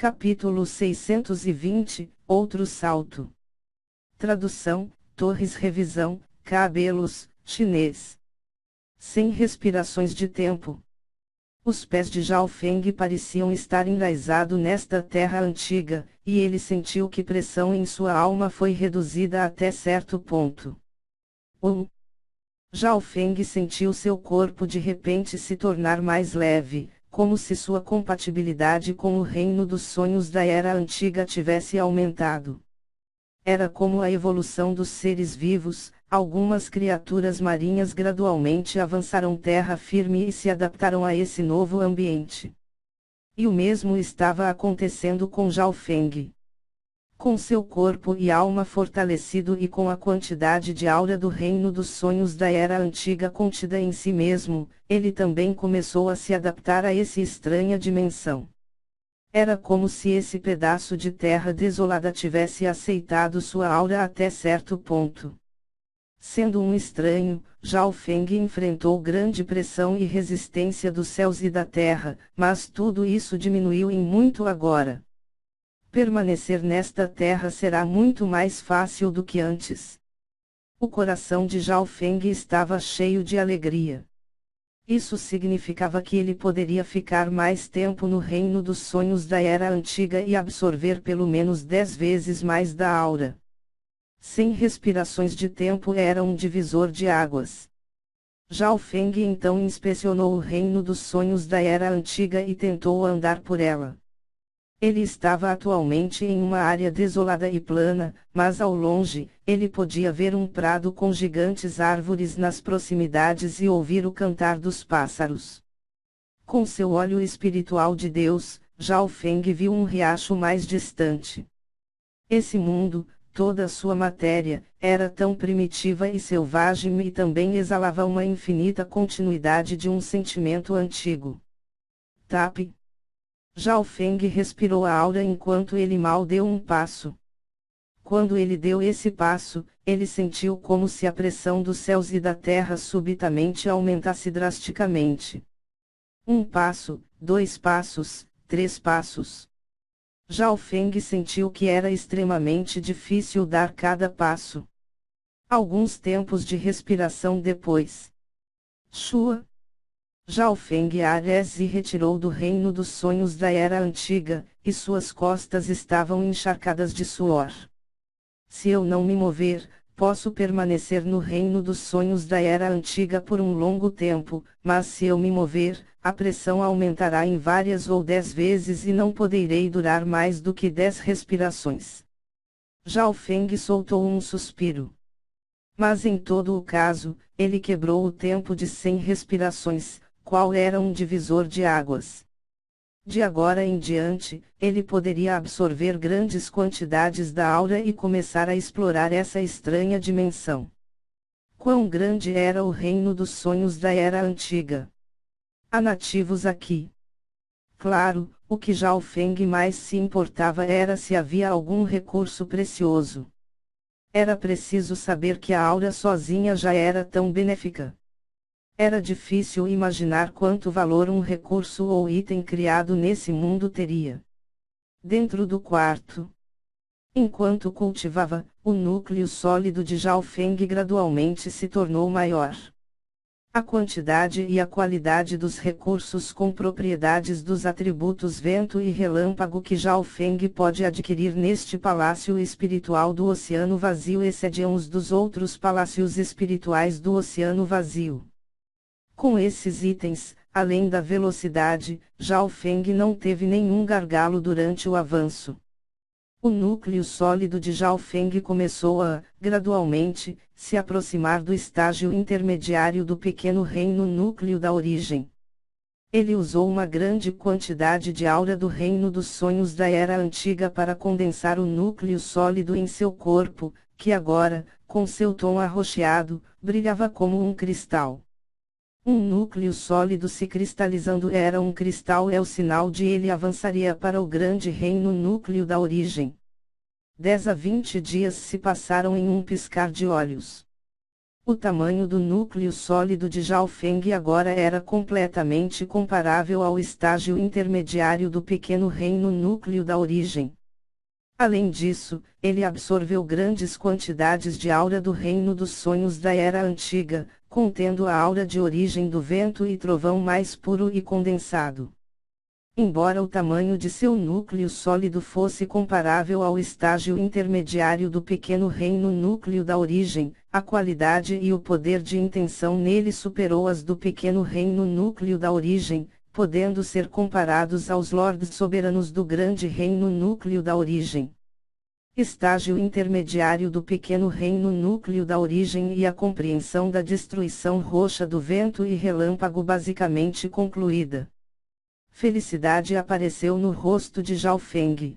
Capítulo 620, Outro salto. Tradução, Torres Revisão, Cabelos, chinês. Sem respirações de tempo. Os pés de Zhao Feng pareciam estar enraizados nesta terra antiga, e ele sentiu que pressão em sua alma foi reduzida até certo ponto. Zhao Feng sentiu seu corpo de repente se tornar mais leve, como se sua compatibilidade com o reino dos sonhos da era antiga tivesse aumentado. Era como a evolução dos seres vivos, algumas criaturas marinhas gradualmente avançaram terra firme e se adaptaram a esse novo ambiente. E o mesmo estava acontecendo com Zhao Feng. Com seu corpo e alma fortalecido e com a quantidade de aura do reino dos sonhos da era antiga contida em si mesmo, ele também começou a se adaptar a essa estranha dimensão. Era como se esse pedaço de terra desolada tivesse aceitado sua aura até certo ponto. Sendo um estranho, Zhao Feng enfrentou grande pressão e resistência dos céus e da terra, mas tudo isso diminuiu em muito agora. Permanecer nesta terra será muito mais fácil do que antes. O coração de Zhao Feng estava cheio de alegria. Isso significava que ele poderia ficar mais tempo no reino dos sonhos da era antiga e absorver pelo menos 10 vezes mais da aura. Sem respirações de tempo era um divisor de águas. Zhao Feng então inspecionou o reino dos sonhos da era antiga e tentou andar por ela. Ele estava atualmente em uma área desolada e plana, mas ao longe, ele podia ver um prado com gigantes árvores nas proximidades e ouvir o cantar dos pássaros. Com seu olho espiritual de Deus, Zhao Feng viu um riacho mais distante. Esse mundo, toda a sua matéria, era tão primitiva e selvagem e também exalava uma infinita continuidade de um sentimento antigo. Tap. Zhao Feng respirou a aura enquanto ele mal deu um passo. Quando ele deu esse passo, ele sentiu como se a pressão dos céus e da terra subitamente aumentasse drasticamente. 1 passo, 2 passos, 3 passos. Zhao Feng sentiu que era extremamente difícil dar cada passo. Alguns tempos de respiração depois. Shua. Zhao Feng se retirou do reino dos sonhos da era antiga, e suas costas estavam encharcadas de suor. Se eu não me mover, posso permanecer no reino dos sonhos da era antiga por um longo tempo, mas se eu me mover, a pressão aumentará em várias ou 10 vezes e não poderei durar mais do que 10 respirações. Zhao Feng soltou um suspiro. Mas em todo o caso, ele quebrou o tempo de 100 respirações, qual era um divisor de águas. De agora em diante, ele poderia absorver grandes quantidades da aura e começar a explorar essa estranha dimensão. Quão grande era o reino dos sonhos da era antiga! Há nativos aqui. Claro, o que Zhao Feng mais se importava era se havia algum recurso precioso. Era preciso saber que a aura sozinha já era tão benéfica. Era difícil imaginar quanto valor um recurso ou item criado nesse mundo teria. Dentro do quarto. Enquanto cultivava, o núcleo sólido de Zhao Feng gradualmente se tornou maior. A quantidade e a qualidade dos recursos com propriedades dos atributos vento e relâmpago que Zhao Feng pode adquirir neste palácio espiritual do Oceano Vazio excediam os dos outros palácios espirituais do Oceano Vazio. Com esses itens, além da velocidade, Zhao Feng não teve nenhum gargalo durante o avanço. O núcleo sólido de Zhao Feng começou a, gradualmente, se aproximar do estágio intermediário do pequeno reino núcleo da origem. Ele usou uma grande quantidade de aura do reino dos sonhos da era antiga para condensar o núcleo sólido em seu corpo, que agora, com seu tom arroxeado, brilhava como um cristal. Um núcleo sólido se cristalizando era um cristal é o sinal de ele avançaria para o grande reino núcleo da origem. 10 a 20 dias se passaram em um piscar de olhos. O tamanho do núcleo sólido de Zhao Feng agora era completamente comparável ao estágio intermediário do pequeno reino núcleo da origem. Além disso, ele absorveu grandes quantidades de aura do reino dos sonhos da Era Antiga, contendo a aura de origem do vento e trovão mais puro e condensado. Embora o tamanho de seu núcleo sólido fosse comparável ao estágio intermediário do pequeno reino núcleo da origem, a qualidade e o poder de intenção nele superou as do pequeno reino núcleo da origem, podendo ser comparados aos lordes soberanos do grande reino núcleo da origem. Estágio intermediário do pequeno reino núcleo da origem e a compreensão da destruição roxa do vento e relâmpago basicamente concluída. Felicidade apareceu no rosto de Zhao Feng.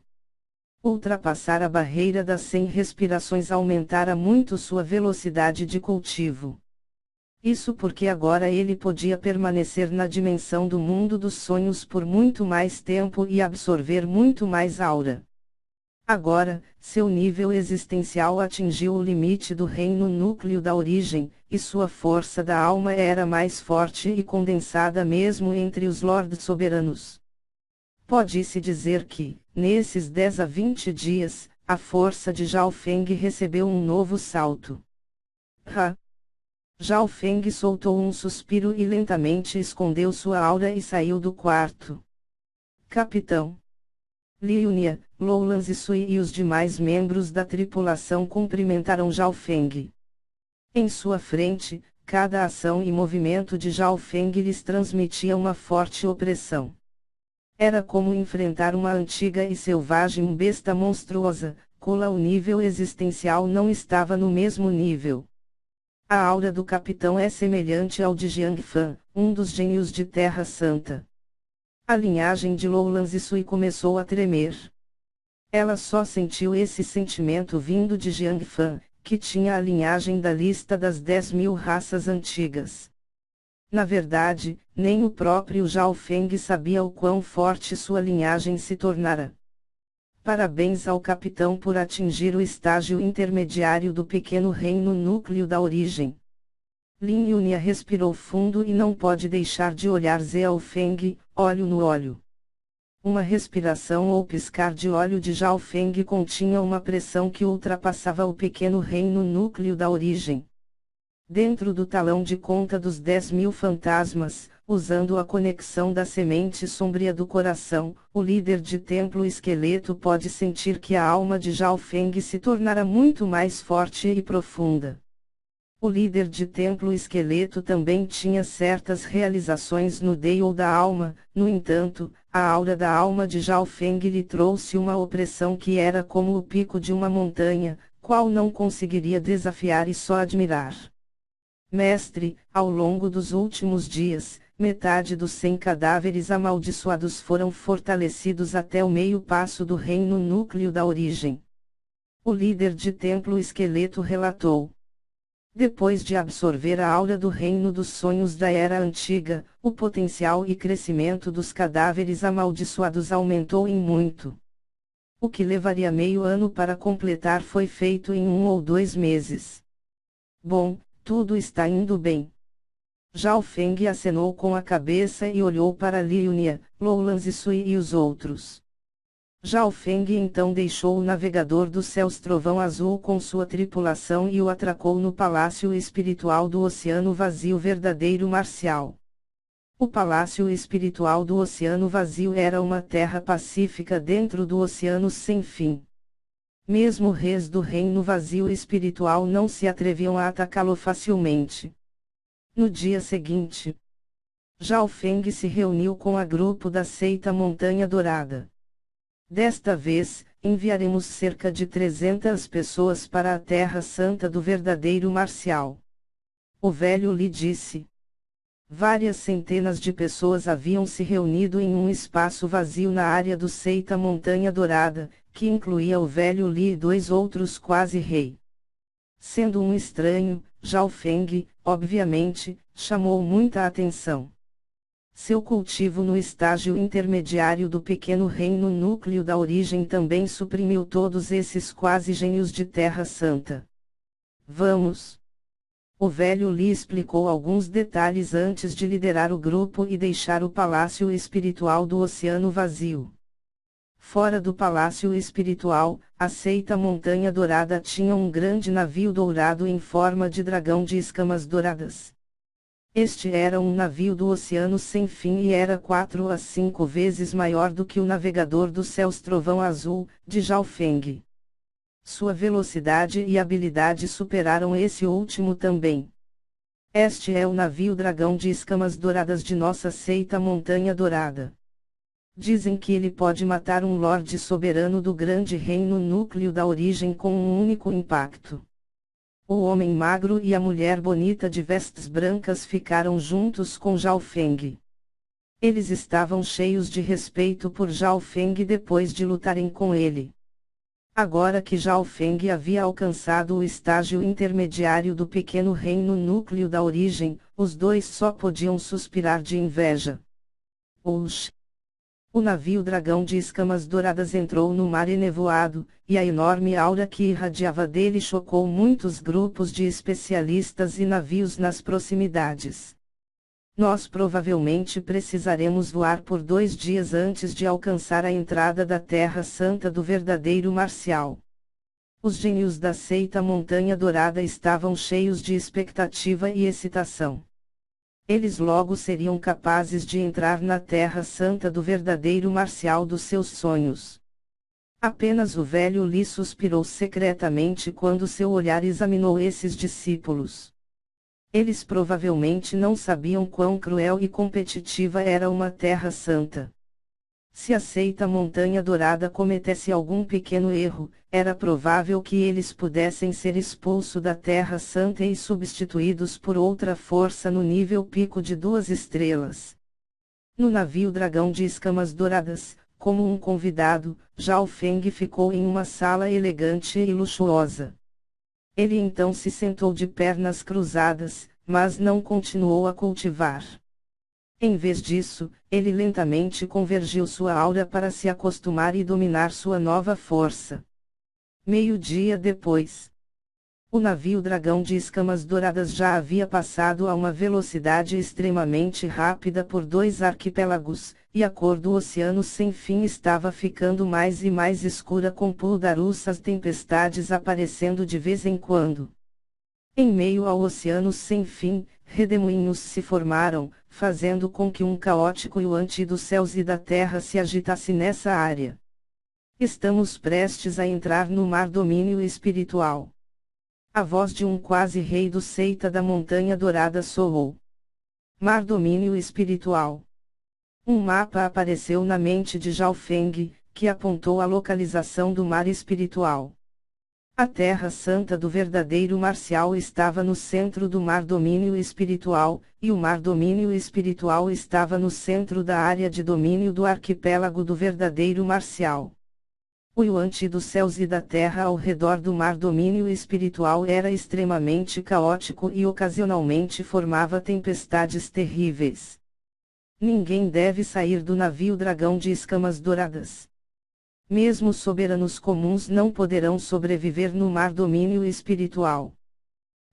Ultrapassar a barreira das 100 respirações aumentara muito sua velocidade de cultivo. Isso porque agora ele podia permanecer na dimensão do mundo dos sonhos por muito mais tempo e absorver muito mais aura. Agora, seu nível existencial atingiu o limite do reino núcleo da origem, e sua força da alma era mais forte e condensada mesmo entre os lordes soberanos. Pode-se dizer que, nesses 10 a 20 dias, a força de Zhao Feng recebeu um novo salto. Zhao Feng soltou um suspiro e lentamente escondeu sua aura e saiu do quarto. Capitão Liunia, Lowlands e Sui e os demais membros da tripulação cumprimentaram Zhao Feng. Em sua frente, cada ação e movimento de Zhao Feng lhes transmitia uma forte opressão. Era como enfrentar uma antiga e selvagem besta monstruosa, cuja o nível existencial não estava no mesmo nível. A aura do capitão é semelhante ao de Jiang Fan, um dos gênios de Terra Santa. A linhagem de Lowlands e Sui começou a tremer. Ela só sentiu esse sentimento vindo de Jiang Fan, que tinha a linhagem da lista das 10.000 raças antigas. Na verdade, nem o próprio Zhao Feng sabia o quão forte sua linhagem se tornara. Parabéns ao capitão por atingir o estágio intermediário do pequeno reino núcleo da origem. Lin Yunia respirou fundo e não pode deixar de olhar Zhao Feng, olho no olho. Uma respiração ou piscar de olho de Zhao Feng continha uma pressão que ultrapassava o pequeno reino núcleo da origem. Dentro do talão de conta dos 10.000 fantasmas, usando a conexão da semente sombria do coração, o líder de templo esqueleto pode sentir que a alma de Zhao Feng se tornará muito mais forte e profunda. O líder de templo esqueleto também tinha certas realizações no Deio da alma, no entanto, a aura da alma de Zhao Feng lhe trouxe uma opressão que era como o pico de uma montanha, qual não conseguiria desafiar e só admirar. Mestre, ao longo dos últimos dias, metade dos 100 cadáveres amaldiçoados foram fortalecidos até o meio passo do reino núcleo da origem. O líder de templo esqueleto relatou. Depois de absorver a aura do reino dos sonhos da Era Antiga, o potencial e crescimento dos cadáveres amaldiçoados aumentou em muito. O que levaria meio ano para completar foi feito em 1 ou 2 meses. Bom, tudo está indo bem. Zhao Feng acenou com a cabeça e olhou para Liunia, Lowlands e Sui e os outros. Zhao Feng então deixou o navegador dos céus Trovão Azul com sua tripulação e o atracou no Palácio Espiritual do Oceano Vazio Verdadeiro Marcial. O Palácio Espiritual do Oceano Vazio era uma terra pacífica dentro do oceano sem fim. Mesmo reis do Reino Vazio Espiritual não se atreviam a atacá-lo facilmente. No dia seguinte, Zhao Feng se reuniu com a grupo da seita Montanha Dourada. Desta vez, enviaremos cerca de 300 pessoas para a Terra Santa do Verdadeiro Marcial. O velho lhe disse. Várias centenas de pessoas haviam se reunido em um espaço vazio na área do seita Montanha Dourada, que incluía o velho Li e 2 outros quase-rei. Sendo um estranho, Zhao Feng, obviamente, chamou muita atenção. Seu cultivo no estágio intermediário do pequeno reino núcleo da origem também suprimiu todos esses quase gênios de Terra Santa. Vamos! O velho lhe explicou alguns detalhes antes de liderar o grupo e deixar o palácio espiritual do Oceano Vazio. Fora do palácio espiritual, a seita Montanha Dourada tinha um grande navio dourado em forma de dragão de escamas douradas. Este era um navio do Oceano Sem Fim e era 4 a 5 vezes maior do que o navegador dos céus Trovão Azul, de Zhao Feng. Sua velocidade e habilidade superaram esse último também. Este é o navio dragão de escamas douradas de nossa seita Montanha Dourada. Dizem que ele pode matar um lorde soberano do grande reino núcleo da origem com um único impacto. O homem magro e a mulher bonita de vestes brancas ficaram juntos com Zhao Feng. Eles estavam cheios de respeito por Zhao Feng depois de lutarem com ele. Agora que Zhao Feng havia alcançado o estágio intermediário do pequeno reino núcleo da origem, os dois só podiam suspirar de inveja. O navio dragão de escamas douradas entrou no mar enevoado, e a enorme aura que irradiava dele chocou muitos grupos de especialistas e navios nas proximidades. Nós provavelmente precisaremos voar por 2 dias antes de alcançar a entrada da Terra Santa do verdadeiro Marcial. Os gênios da seita Montanha Dourada estavam cheios de expectativa e excitação. Eles logo seriam capazes de entrar na Terra Santa do verdadeiro Marcial dos seus sonhos. Apenas o velho Li suspirou secretamente quando seu olhar examinou esses discípulos. Eles provavelmente não sabiam quão cruel e competitiva era uma Terra Santa. Se a seita Montanha Dourada cometesse algum pequeno erro, era provável que eles pudessem ser expulsos da Terra Santa e substituídos por outra força no nível pico de 2 estrelas. No navio Dragão de Escamas Douradas, como um convidado, Zhao Feng ficou em uma sala elegante e luxuosa. Ele então se sentou de pernas cruzadas, mas não continuou a cultivar. Em vez disso, ele lentamente convergiu sua aura para se acostumar e dominar sua nova força. Meio-dia depois, o navio Dragão de Escamas Douradas já havia passado a uma velocidade extremamente rápida por 2 arquipélagos, e a cor do Oceano Sem Fim estava ficando mais e mais escura com puldarusas tempestades aparecendo de vez em quando. Em meio ao Oceano Sem Fim, redemoinhos se formaram, fazendo com que um caótico yuan-ti dos céus e da terra se agitasse nessa área. Estamos prestes a entrar no mar domínio espiritual. A voz de um quase rei do seita da Montanha Dourada soou. Mar domínio espiritual. Um mapa apareceu na mente de Zhao Feng, que apontou a localização do mar espiritual. A Terra Santa do verdadeiro Marcial estava no centro do mar domínio espiritual, e o mar domínio espiritual estava no centro da área de domínio do arquipélago do verdadeiro Marcial. O yuan-ti dos céus e da terra ao redor do mar domínio espiritual era extremamente caótico e ocasionalmente formava tempestades terríveis. Ninguém deve sair do navio Dragão de Escamas Douradas. Mesmo soberanos comuns não poderão sobreviver no mar domínio espiritual.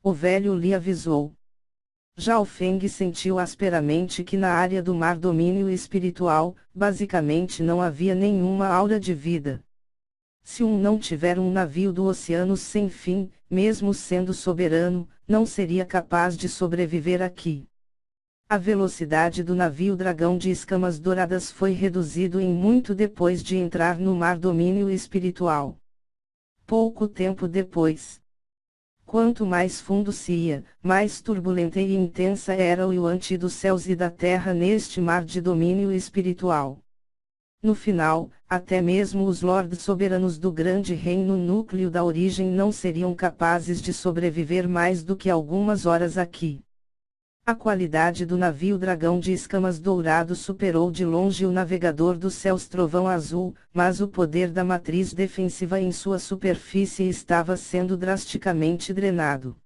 O velho lhe avisou. Zhao Feng sentiu asperamente que na área do mar domínio espiritual, basicamente não havia nenhuma aura de vida. Se não tiver um navio do Oceano Sem Fim, mesmo sendo soberano, não seria capaz de sobreviver aqui. A velocidade do navio Dragão de Escamas Douradas foi reduzido em muito depois de entrar no mar domínio espiritual. Pouco tempo depois. Quanto mais fundo se ia, mais turbulenta e intensa era o yuan-ti dos céus e da terra neste mar de domínio espiritual. No final, até mesmo os lordes soberanos do grande reino núcleo da origem não seriam capazes de sobreviver mais do que algumas horas aqui. A qualidade do navio Dragão de Escamas Dourado superou de longe o navegador dos céus Trovão Azul, mas o poder da matriz defensiva em sua superfície estava sendo drasticamente drenado.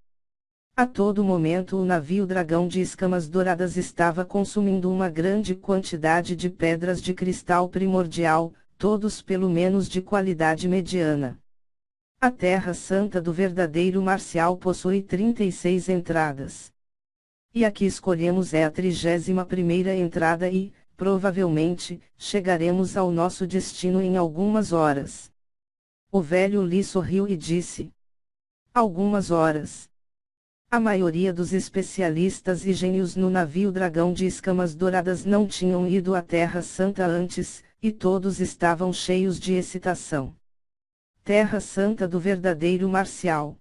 A todo momento o navio Dragão de Escamas Douradas estava consumindo uma grande quantidade de pedras de cristal primordial, todos pelo menos de qualidade mediana. A Terra Santa do verdadeiro Marcial possui 36 entradas. E a que escolhemos é a 31ª entrada e, provavelmente, chegaremos ao nosso destino em algumas horas. O velho lhe sorriu e disse: algumas horas. A maioria dos especialistas e gênios no navio Dragão de Escamas Douradas não tinham ido à Terra Santa antes, e todos estavam cheios de excitação. Terra Santa do verdadeiro Marcial.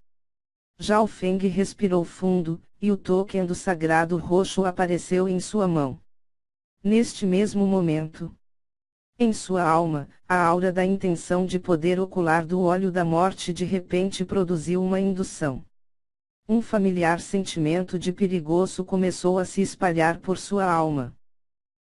Zhao Feng respirou fundo, e o token do sagrado roxo apareceu em sua mão. Neste mesmo momento, em sua alma, a aura da intenção de poder ocular do óleo da morte de repente produziu uma indução. Um familiar sentimento de perigoso começou a se espalhar por sua alma.